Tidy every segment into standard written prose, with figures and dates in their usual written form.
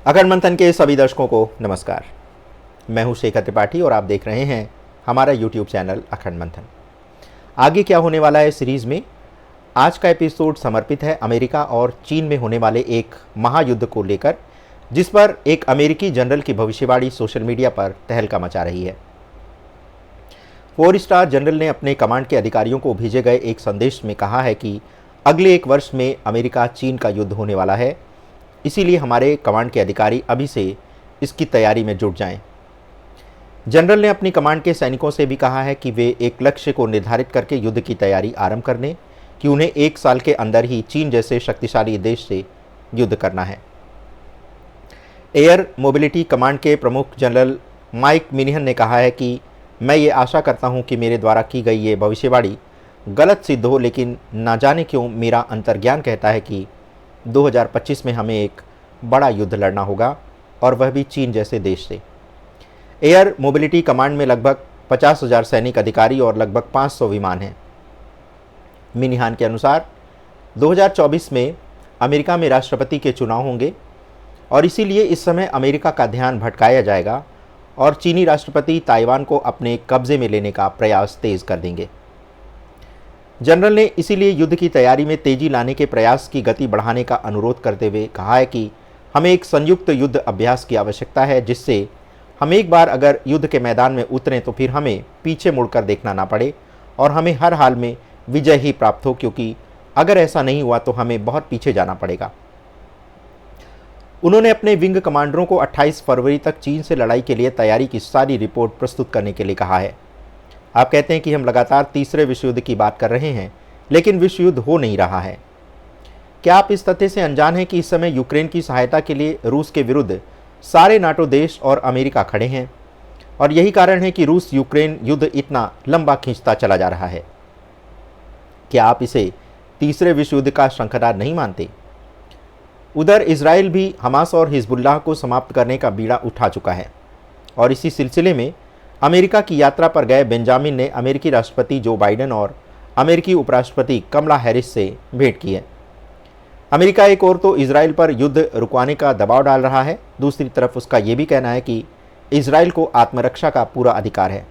अखंड मंथन के सभी दर्शकों को नमस्कार। मैं हूं शेखर त्रिपाठी और आप देख रहे हैं हमारा यूट्यूब चैनल अखंड मंथन। आगे क्या होने वाला है सीरीज़ में, आज का एपिसोड समर्पित है अमेरिका और चीन में होने वाले एक महायुद्ध को लेकर, जिस पर एक अमेरिकी जनरल की भविष्यवाणी सोशल मीडिया पर तहलका मचा रही है। 4 स्टार जनरल ने अपने कमांड के अधिकारियों को भेजे गए एक संदेश में कहा है कि अगले 1 वर्ष में अमेरिका चीन का युद्ध होने वाला है, इसीलिए हमारे कमांड के अधिकारी अभी से इसकी तैयारी में जुट जाएं। जनरल ने अपनी कमांड के सैनिकों से भी कहा है कि वे एक लक्ष्य को निर्धारित करके युद्ध की तैयारी आरंभ कर दें कि उन्हें 1 साल के अंदर ही चीन जैसे शक्तिशाली देश से युद्ध करना है। एयर मोबिलिटी कमांड के प्रमुख जनरल माइक मिनिहन ने कहा है कि मैं ये आशा करता हूं कि मेरे द्वारा की गई ये भविष्यवाणी गलत सिद्ध हो, लेकिन ना जाने क्यों मेरा अंतर्ज्ञान कहता है कि 2025 में हमें एक बड़ा युद्ध लड़ना होगा, और वह भी चीन जैसे देश से। एयर मोबिलिटी कमांड में लगभग 50,000 सैनिक अधिकारी और लगभग 500 विमान हैं। मिनिहान के अनुसार 2024 में अमेरिका में राष्ट्रपति के चुनाव होंगे और इसीलिए इस समय अमेरिका का ध्यान भटकाया जाएगा और चीनी राष्ट्रपति ताइवान को अपने कब्जे में लेने का प्रयास तेज कर देंगे। जनरल ने इसीलिए युद्ध की तैयारी में तेजी लाने के प्रयास की गति बढ़ाने का अनुरोध करते हुए कहा है कि हमें एक संयुक्त युद्ध अभ्यास की आवश्यकता है, जिससे हम एक बार अगर युद्ध के मैदान में उतरें तो फिर हमें पीछे मुड़कर देखना ना पड़े और हमें हर हाल में विजय ही प्राप्त हो, क्योंकि अगर ऐसा नहीं हुआ तो हमें बहुत पीछे जाना पड़ेगा। उन्होंने अपने विंग कमांडरों को 28 फरवरी तक चीन से लड़ाई के लिए तैयारी की सारी रिपोर्ट प्रस्तुत करने के लिए कहा है। आप कहते हैं कि हम लगातार तीसरे विश्व युद्ध की बात कर रहे हैं, लेकिन विश्व युद्ध हो नहीं रहा है। क्या आप इस तथ्य से अनजान हैं कि इस समय यूक्रेन की सहायता के लिए रूस के विरुद्ध सारे नाटो देश और अमेरिका खड़े हैं, और यही कारण है कि रूस यूक्रेन युद्ध इतना लंबा खींचता चला जा रहा है। क्या आप इसे तीसरे विश्व युद्ध का शंखनाद नहीं मानते? उधर इजराइल भी हमास और हिजबुल्लाह को समाप्त करने का बीड़ा उठा चुका है, और इसी सिलसिले में अमेरिका की यात्रा पर गए बेंजामिन ने अमेरिकी राष्ट्रपति जो बाइडेन और अमेरिकी उपराष्ट्रपति कमला हैरिस से भेंट की है। अमेरिका एक ओर तो इजराइल पर युद्ध रुकवाने का दबाव डाल रहा है, दूसरी तरफ उसका ये भी कहना है कि इजराइल को आत्मरक्षा का पूरा अधिकार है।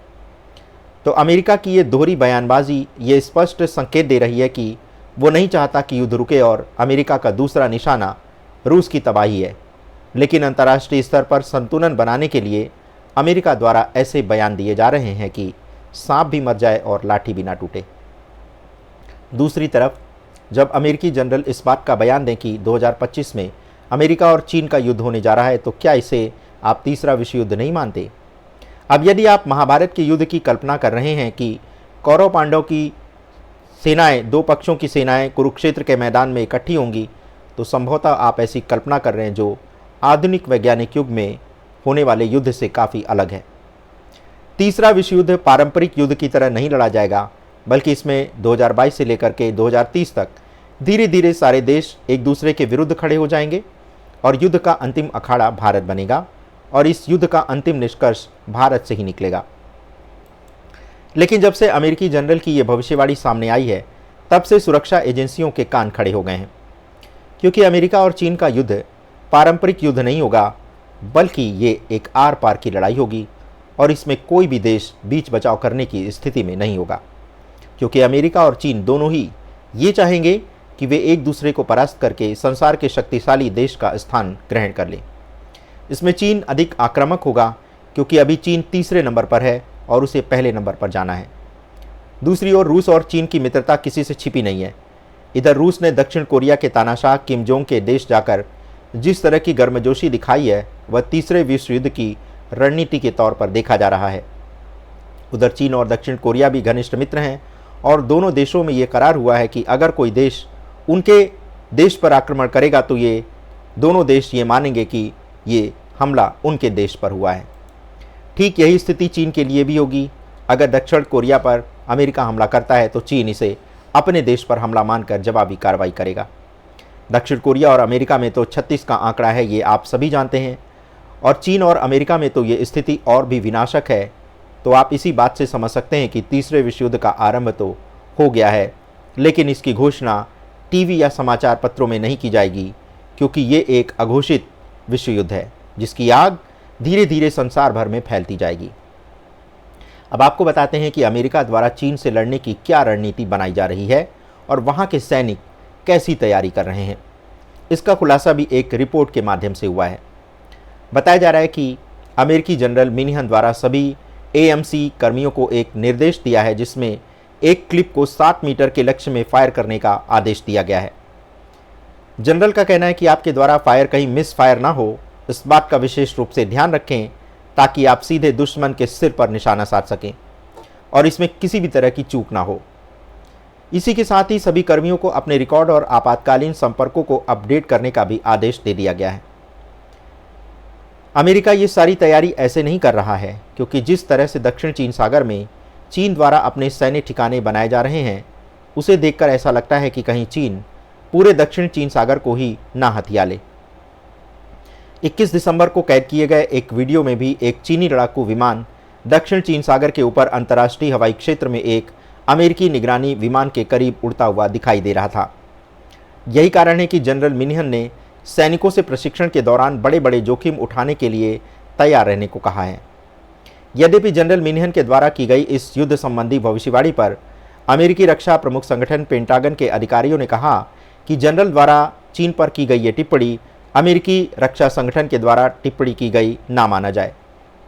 तो अमेरिका की ये दोहरी बयानबाजी ये स्पष्ट संकेत दे रही है कि वो नहीं चाहता कि युद्ध रुके और अमेरिका का दूसरा निशाना रूस की तबाही है, लेकिन अंतर्राष्ट्रीय स्तर पर संतुलन बनाने के लिए अमेरिका द्वारा ऐसे बयान दिए जा रहे हैं कि सांप भी मर जाए और लाठी भी ना टूटे। दूसरी तरफ जब अमेरिकी जनरल इस बात का बयान दें कि 2025 में अमेरिका और चीन का युद्ध होने जा रहा है, तो क्या इसे आप तीसरा विश्व युद्ध नहीं मानते? अब यदि आप महाभारत के युद्ध की कल्पना कर रहे हैं कि कौरव पांडव की सेनाएं, 2 पक्षों की सेनाएं कुरुक्षेत्र के मैदान में इकट्ठी होंगी, तो संभवतः आप ऐसी कल्पना कर रहे हैं जो आधुनिक वैज्ञानिक युग में होने वाले युद्ध से काफ़ी अलग है। तीसरा विश्व युद्ध पारंपरिक युद्ध की तरह नहीं लड़ा जाएगा, बल्कि इसमें 2022 से लेकर के 2030 तक धीरे धीरे सारे देश एक दूसरे के विरुद्ध खड़े हो जाएंगे और युद्ध का अंतिम अखाड़ा भारत बनेगा, और इस युद्ध का अंतिम निष्कर्ष भारत से ही निकलेगा। लेकिन जब से अमेरिकी जनरल की यह भविष्यवाणी सामने आई है, तब से सुरक्षा एजेंसियों के कान खड़े हो गए हैं, क्योंकि अमेरिका और चीन का युद्ध पारंपरिक युद्ध नहीं होगा, बल्कि ये एक आर पार की लड़ाई होगी, और इसमें कोई भी देश बीच बचाव करने की स्थिति में नहीं होगा, क्योंकि अमेरिका और चीन दोनों ही ये चाहेंगे कि वे एक दूसरे को परास्त करके संसार के शक्तिशाली देश का स्थान ग्रहण कर लें। इसमें चीन अधिक आक्रामक होगा, क्योंकि अभी चीन तीसरे नंबर पर है और उसे पहले नंबर पर जाना है। दूसरी ओर रूस और चीन की मित्रता किसी से छिपी नहीं है। इधर रूस ने दक्षिण कोरिया के तानाशाह किम जोंग के देश जाकर जिस तरह की गर्मजोशी दिखाई है, वह तीसरे विश्व युद्ध की रणनीति के तौर पर देखा जा रहा है। उधर चीन और दक्षिण कोरिया भी घनिष्ठ मित्र हैं, और दोनों देशों में ये करार हुआ है कि अगर कोई देश उनके देश पर आक्रमण करेगा तो ये दोनों देश ये मानेंगे कि ये हमला उनके देश पर हुआ है। ठीक यही स्थिति चीन के लिए भी होगी। अगर दक्षिण कोरिया पर अमेरिका हमला करता है तो चीन इसे अपने देश पर हमला मानकर जवाबी कार्रवाई करेगा। दक्षिण कोरिया और अमेरिका में तो 36 का आंकड़ा है, ये आप सभी जानते हैं, और चीन और अमेरिका में तो ये स्थिति और भी विनाशक है। तो आप इसी बात से समझ सकते हैं कि तीसरे विश्व युद्ध का आरंभ तो हो गया है, लेकिन इसकी घोषणा टीवी या समाचार पत्रों में नहीं की जाएगी, क्योंकि ये एक अघोषित विश्व युद्ध है, जिसकी आग धीरे धीरे संसार भर में फैलती जाएगी। अब आपको बताते हैं कि अमेरिका द्वारा चीन से लड़ने की क्या रणनीति बनाई जा रही है और वहाँ के सैनिक कैसी तैयारी कर रहे हैं। इसका खुलासा भी एक रिपोर्ट के माध्यम से हुआ है। बताया जा रहा है कि अमेरिकी जनरल मिन्हन द्वारा सभी AMC कर्मियों को एक निर्देश दिया है, जिसमें एक क्लिप को 7 मीटर के लक्ष्य में फायर करने का आदेश दिया गया है। जनरल का कहना है कि आपके द्वारा फायर कहीं मिस फायर ना हो, इस बात का विशेष रूप से ध्यान रखें ताकि आप सीधे दुश्मन के सिर पर निशाना साध सकें और इसमें किसी भी तरह की चूक ना हो। इसी के साथ ही सभी कर्मियों को अपने रिकॉर्ड और आपातकालीन संपर्कों को अपडेट करने का भी आदेश दे दिया गया है। अमेरिका ये सारी तैयारी ऐसे नहीं कर रहा है क्योंकि जिस तरह से दक्षिण चीन सागर में चीन द्वारा अपने सैन्य ठिकाने बनाए जा रहे हैं, उसे देखकर ऐसा लगता है कि कहीं चीन पूरे दक्षिण चीन सागर को ही ना हथिया ले। 21 दिसंबर को कैद किए गए एक वीडियो में भी एक चीनी लड़ाकू विमान दक्षिण चीन सागर के ऊपर अंतर्राष्ट्रीय हवाई क्षेत्र में एक अमेरिकी निगरानी विमान के करीब उड़ता हुआ दिखाई दे रहा था। यही कारण है कि जनरल मिन्हन ने सैनिकों से प्रशिक्षण के दौरान बड़े बड़े जोखिम उठाने के लिए तैयार रहने को कहा है। यद्यपि जनरल मिन्हन के द्वारा की गई इस युद्ध संबंधी भविष्यवाणी पर अमेरिकी रक्षा प्रमुख संगठन पेंटागन के अधिकारियों ने कहा कि जनरल द्वारा चीन पर की गई ये टिप्पणी अमेरिकी रक्षा संगठन के द्वारा टिप्पणी की गई ना माना जाए।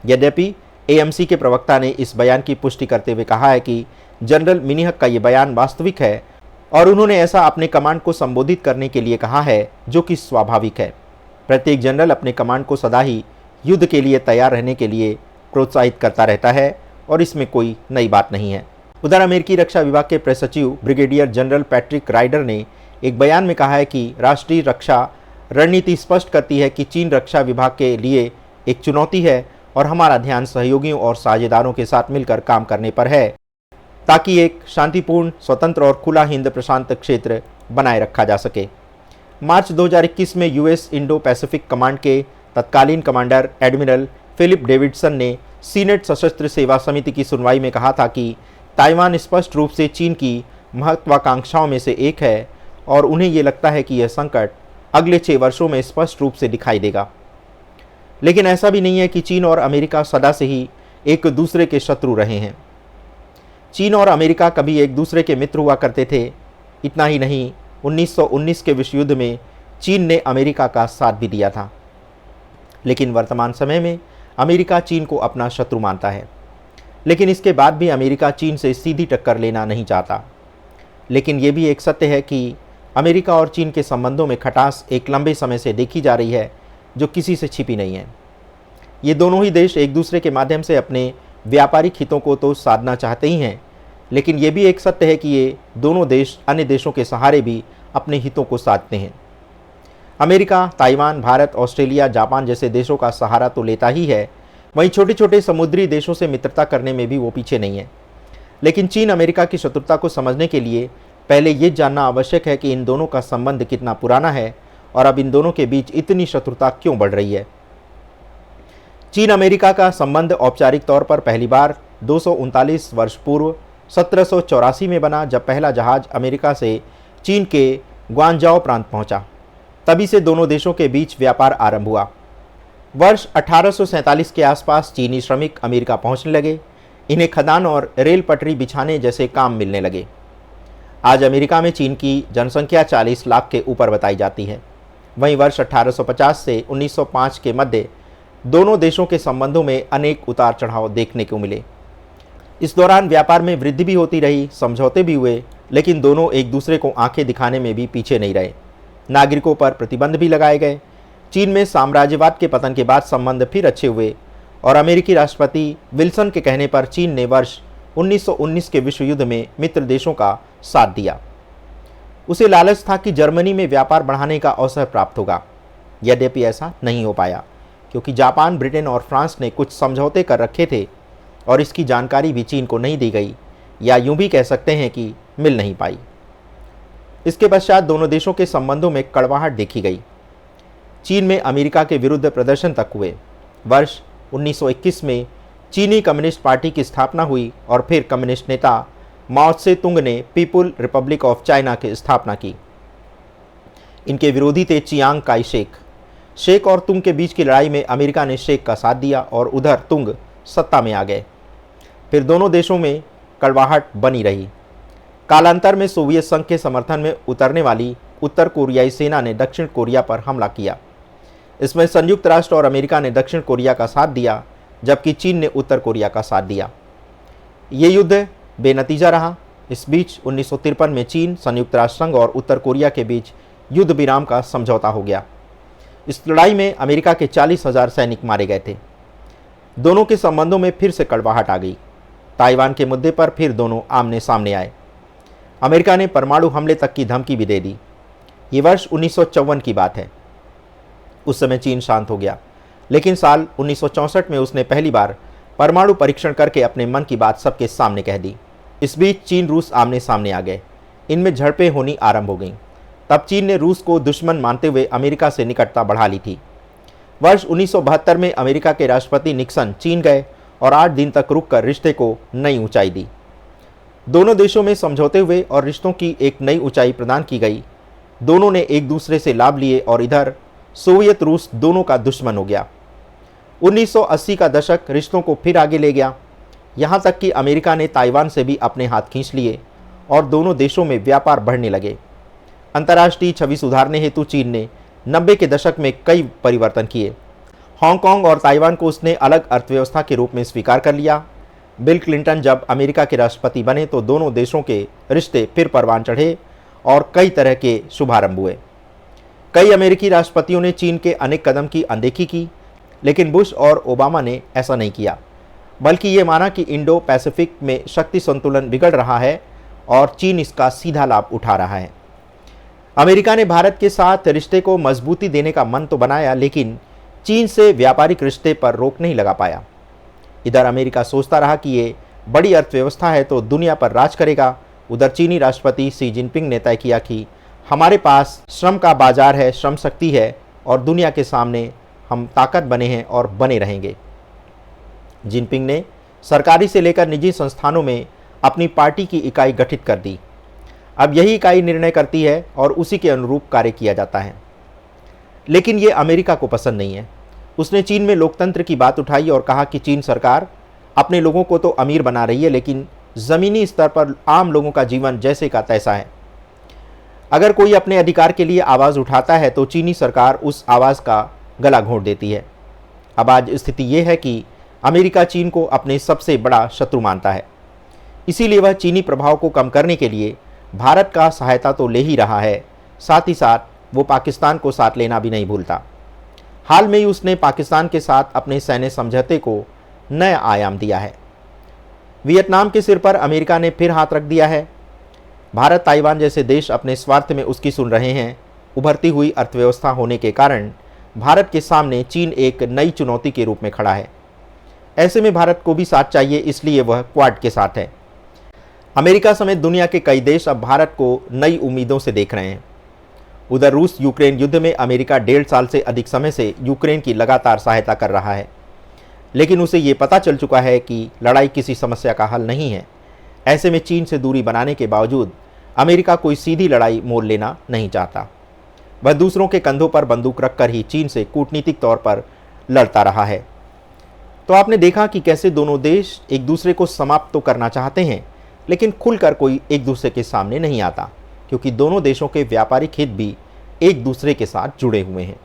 यद्यपि AMC के प्रवक्ता ने इस बयान की पुष्टि करते हुए कहा है कि जनरल मिन्हन का ये बयान वास्तविक है और उन्होंने ऐसा अपने कमांड को संबोधित करने के लिए कहा है, जो कि स्वाभाविक है। प्रत्येक जनरल अपने कमांड को सदा ही युद्ध के लिए तैयार रहने के लिए प्रोत्साहित करता रहता है और इसमें कोई नई बात नहीं है। उधर अमेरिकी रक्षा विभाग के प्रेस सचिव ब्रिगेडियर जनरल पैट्रिक राइडर ने एक बयान में कहा है कि राष्ट्रीय रक्षा रणनीति स्पष्ट करती है कि चीन रक्षा विभाग के लिए एक चुनौती है और हमारा ध्यान सहयोगियों और साझेदारों के साथ मिलकर काम करने पर है ताकि एक शांतिपूर्ण, स्वतंत्र और खुला हिंद प्रशांत क्षेत्र बनाए रखा जा सके। मार्च 2021 में US इंडो पैसिफिक कमांड के तत्कालीन कमांडर एडमिरल फिलिप डेविडसन ने सीनेट सशस्त्र सेवा समिति की सुनवाई में कहा था कि ताइवान स्पष्ट रूप से चीन की महत्वाकांक्षाओं में से एक है और उन्हें ये लगता है कि यह संकट अगले 6 वर्षों में स्पष्ट रूप से दिखाई देगा। लेकिन ऐसा भी नहीं है कि चीन और अमेरिका सदा से ही एक दूसरे के शत्रु रहे हैं। चीन और अमेरिका कभी एक दूसरे के मित्र हुआ करते थे। इतना ही नहीं, 1919 के विश्व युद्ध में चीन ने अमेरिका का साथ भी दिया था। लेकिन वर्तमान समय में अमेरिका चीन को अपना शत्रु मानता है। लेकिन इसके बाद भी अमेरिका चीन से सीधी टक्कर लेना नहीं चाहता। लेकिन ये भी एक सत्य है कि अमेरिका और चीन के संबंधों में खटास एक लंबे समय से देखी जा रही है, जो किसी से छिपी नहीं है। ये दोनों ही देश एक दूसरे के माध्यम से अपने व्यापारिक हितों को तो साधना चाहते ही हैं, लेकिन ये भी एक सत्य है कि ये दोनों देश अन्य देशों के सहारे भी अपने हितों को साधते हैं। America, Taiwan, Bharat, Australia, Japan जैसे देशों का सहारा तो लेता ही है, वहीं छोटे छोटे समुद्री देशों से मित्रता करने में भी वो पीछे नहीं है। लेकिन चीन अमेरिका की शत्रुता को समझने के लिए पहले ये जानना आवश्यक है कि इन दोनों का संबंध कितना पुराना है और अब इन दोनों के बीच इतनी शत्रुता क्यों बढ़ रही है। चीन अमेरिका का संबंध औपचारिक तौर पर पहली बार 239 वर्ष पूर्व 1784 में बना, जब पहला जहाज अमेरिका से चीन के ग्वांजाओ प्रांत पहुंचा। तभी से दोनों देशों के बीच व्यापार आरंभ हुआ। वर्ष 1847 के आसपास चीनी श्रमिक अमेरिका पहुंचने लगे। इन्हें खदान और रेल पटरी बिछाने जैसे काम मिलने लगे। आज अमेरिका में चीन की जनसंख्या 40 लाख के ऊपर बताई जाती है। वहीं वर्ष 1850 से 1905 के मध्य दोनों देशों के संबंधों में अनेक उतार चढ़ाव देखने को मिले। इस दौरान व्यापार में वृद्धि भी होती रही, समझौते भी हुए, लेकिन दोनों एक दूसरे को आंखें दिखाने में भी पीछे नहीं रहे। नागरिकों पर प्रतिबंध भी लगाए गए। चीन में साम्राज्यवाद के पतन के बाद संबंध फिर अच्छे हुए और अमेरिकी राष्ट्रपति विल्सन के कहने पर चीन ने वर्ष 1919 के विश्व युद्ध में मित्र देशों का साथ दिया। उसे लालच था कि जर्मनी में व्यापार बढ़ाने का अवसर प्राप्त होगा। यद्यपि ऐसा नहीं हो पाया क्योंकि जापान, ब्रिटेन और फ्रांस ने कुछ समझौते कर रखे थे और इसकी जानकारी भी चीन को नहीं दी गई, या यूं भी कह सकते हैं कि मिल नहीं पाई। इसके पश्चात दोनों देशों के संबंधों में कड़वाहट देखी गई। चीन में अमेरिका के विरुद्ध प्रदर्शन तक हुए। वर्ष 1921 में चीनी कम्युनिस्ट पार्टी की स्थापना हुई और फिर कम्युनिस्ट नेता माओ त्से तुंग ने पीपुल रिपब्लिक ऑफ चाइना की स्थापना की। इनके विरोधी थे चियांग काई शेक। शेख और तुंग के बीच की लड़ाई में अमेरिका ने शेख का साथ दिया और उधर तुंग सत्ता में आ गए। फिर दोनों देशों में कड़वाहट बनी रही। कालांतर में सोवियत संघ के समर्थन में उतरने वाली उत्तर कोरियाई सेना ने दक्षिण कोरिया पर हमला किया। इसमें संयुक्त राष्ट्र और अमेरिका ने दक्षिण कोरिया का साथ दिया, जबकि चीन ने उत्तर कोरिया का साथ दिया। ये युद्ध बेनतीजा रहा। इस बीच 1953 में चीन, संयुक्त राष्ट्र संघ और उत्तर कोरिया के बीच युद्ध विराम का समझौता हो गया। इस लड़ाई में अमेरिका के 40,000 सैनिक मारे गए थे। दोनों के संबंधों में फिर से कड़वाहट आ गई। ताइवान के मुद्दे पर फिर दोनों आमने सामने आए। अमेरिका ने परमाणु हमले तक की धमकी भी दे दी। ये वर्ष 1954 की बात है। उस समय चीन शांत हो गया, लेकिन साल 1964 में उसने पहली बार परमाणु परीक्षण करके अपने मन की बात सबके सामने कह दी। इस बीच चीन रूस आमने सामने आ गए। इनमें झड़पें होनी आरंभ हो गईं। तब चीन ने रूस को दुश्मन मानते हुए अमेरिका से निकटता बढ़ा ली थी। वर्ष 1972 में अमेरिका के राष्ट्रपति निक्सन चीन गए और 8 दिन तक रुककर रिश्ते को नई ऊंचाई दी। दोनों देशों में समझौते हुए और रिश्तों की एक नई ऊंचाई प्रदान की गई। दोनों ने एक दूसरे से लाभ लिए और इधर सोवियत रूस दोनों का दुश्मन हो गया। 1980 का दशक रिश्तों को फिर आगे ले गया, यहाँ तक कि अमेरिका ने ताइवान से भी अपने हाथ खींच लिए और दोनों देशों में व्यापार बढ़ने लगे। अंतर्राष्ट्रीय छवि सुधारने हेतु चीन ने 90 के दशक में कई परिवर्तन किए। हांगकांग और ताइवान को उसने अलग अर्थव्यवस्था के रूप में स्वीकार कर लिया। बिल क्लिंटन जब अमेरिका के राष्ट्रपति बने तो दोनों देशों के रिश्ते फिर परवान चढ़े और कई तरह के शुभारंभ हुए। कई अमेरिकी राष्ट्रपतियों ने चीन के अनेक कदम की अनदेखी की, लेकिन बुश और ओबामा ने ऐसा नहीं किया, बल्कि ये माना कि इंडो पैसिफिक में शक्ति संतुलन बिगड़ रहा है और चीन इसका सीधा लाभ उठा रहा है। अमेरिका ने भारत के साथ रिश्ते को मजबूती देने का मन तो बनाया, लेकिन चीन से व्यापारिक रिश्ते पर रोक नहीं लगा पाया। इधर अमेरिका सोचता रहा कि ये बड़ी अर्थव्यवस्था है तो दुनिया पर राज करेगा। उधर चीनी राष्ट्रपति शी जिनपिंग ने तय किया कि हमारे पास श्रम का बाजार है, श्रम शक्ति है और दुनिया के सामने हम ताकत बने हैं और बने रहेंगे। जिनपिंग ने सरकारी से लेकर निजी संस्थानों में अपनी पार्टी की इकाई गठित कर दी। अब यही इकाई निर्णय करती है और उसी के अनुरूप कार्य किया जाता है। लेकिन ये अमेरिका को पसंद नहीं है। उसने चीन में लोकतंत्र की बात उठाई और कहा कि चीन सरकार अपने लोगों को तो अमीर बना रही है, लेकिन ज़मीनी स्तर पर आम लोगों का जीवन जैसे का तैसा है। अगर कोई अपने अधिकार के लिए आवाज़ उठाता है तो चीनी सरकार उस आवाज़ का गला घोंट देती है। अब आज स्थिति ये है कि अमेरिका चीन को अपने सबसे बड़ा शत्रु मानता है। इसीलिए वह चीनी प्रभाव को कम करने के लिए भारत का सहायता तो ले ही रहा है, साथ ही साथ वो पाकिस्तान को साथ लेना भी नहीं भूलता। हाल में ही उसने पाकिस्तान के साथ अपने सैन्य समझौते को नया आयाम दिया है। वियतनाम के सिर पर अमेरिका ने फिर हाथ रख दिया है। भारत, ताइवान जैसे देश अपने स्वार्थ में उसकी सुन रहे हैं। उभरती हुई अर्थव्यवस्था होने के कारण भारत के सामने चीन एक नई चुनौती के रूप में खड़ा है। ऐसे में भारत को भी साथ चाहिए, इसलिए वह क्वाड के साथ है। अमेरिका समेत दुनिया के कई देश अब भारत को नई उम्मीदों से देख रहे हैं। उधर रूस यूक्रेन युद्ध में अमेरिका 1.5 साल से अधिक समय से यूक्रेन की लगातार सहायता कर रहा है, लेकिन उसे ये पता चल चुका है कि लड़ाई किसी समस्या का हल नहीं है। ऐसे में चीन से दूरी बनाने के बावजूद अमेरिका कोई सीधी लड़ाई मोल लेना नहीं चाहता। वह दूसरों के कंधों पर बंदूक रखकर ही चीन से कूटनीतिक तौर पर लड़ता रहा है। तो आपने देखा कि कैसे दोनों देश एक दूसरे को समाप्त तो करना चाहते हैं, लेकिन खुलकर कोई एक दूसरे के सामने नहीं आता, क्योंकि दोनों देशों के व्यापारिक हित भी एक दूसरे के साथ जुड़े हुए हैं।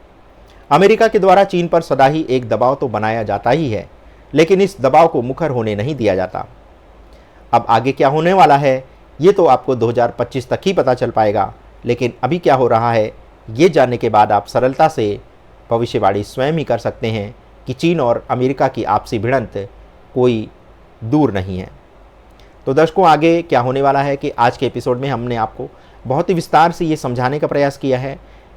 अमेरिका के द्वारा चीन पर सदा ही एक दबाव तो बनाया जाता ही है, लेकिन इस दबाव को मुखर होने नहीं दिया जाता। अब आगे क्या होने वाला है ये तो आपको 2025 तक ही पता चल पाएगा, लेकिन अभी क्या हो रहा है ये जानने के बाद आप सरलता से भविष्यवाणी स्वयं ही कर सकते हैं कि चीन और अमेरिका की आपसी भिड़ंत कोई दूर नहीं है। तो दर्शकों, आगे क्या होने वाला है कि आज के एपिसोड में हमने आपको बहुत ही विस्तार से ये समझाने का प्रयास किया है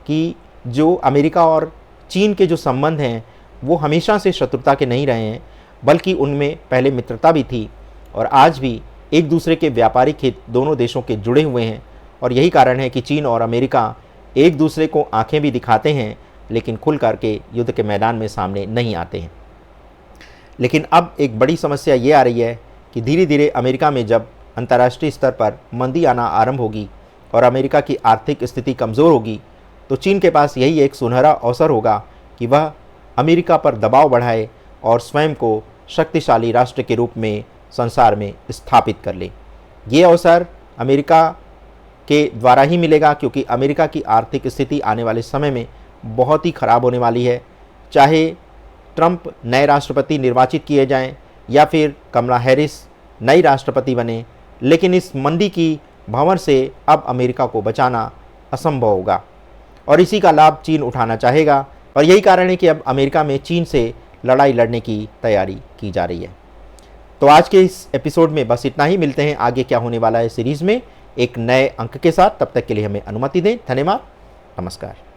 कि जो अमेरिका और चीन के जो संबंध हैं वो हमेशा से शत्रुता के नहीं रहे हैं, बल्कि उनमें पहले मित्रता भी थी और आज भी एक दूसरे के व्यापारिक हित दोनों देशों के जुड़े हुए हैं। और यही कारण है कि चीन और अमेरिका एक दूसरे को आंखें भी दिखाते हैं, लेकिन खुल करके युद्ध के मैदान में सामने नहीं आते हैं। लेकिन अब एक बड़ी समस्या ये आ रही है कि धीरे धीरे अमेरिका में जब अंतर्राष्ट्रीय स्तर पर मंदी आना आरंभ होगी और अमेरिका की आर्थिक स्थिति कमज़ोर होगी, तो चीन के पास यही एक सुनहरा अवसर होगा कि वह अमेरिका पर दबाव बढ़ाए और स्वयं को शक्तिशाली राष्ट्र के रूप में संसार में स्थापित कर ले। ये अवसर अमेरिका के द्वारा ही मिलेगा, क्योंकि अमेरिका की आर्थिक स्थिति आने वाले समय में बहुत ही ख़राब होने वाली है। चाहे ट्रंप नए राष्ट्रपति निर्वाचित किए जाएं या फिर कमला हैरिस नई राष्ट्रपति बने, लेकिन इस मंदी की भंवर से अब अमेरिका को बचाना असंभव होगा और इसी का लाभ चीन उठाना चाहेगा। और यही कारण है कि अब अमेरिका में चीन से लड़ाई लड़ने की तैयारी की जा रही है। तो आज के इस एपिसोड में बस इतना ही। मिलते हैं आगे क्या होने वाला है सीरीज़ में एक नए अंक के साथ। तब तक के लिए हमें अनुमति दें। धन्यवाद। नमस्कार।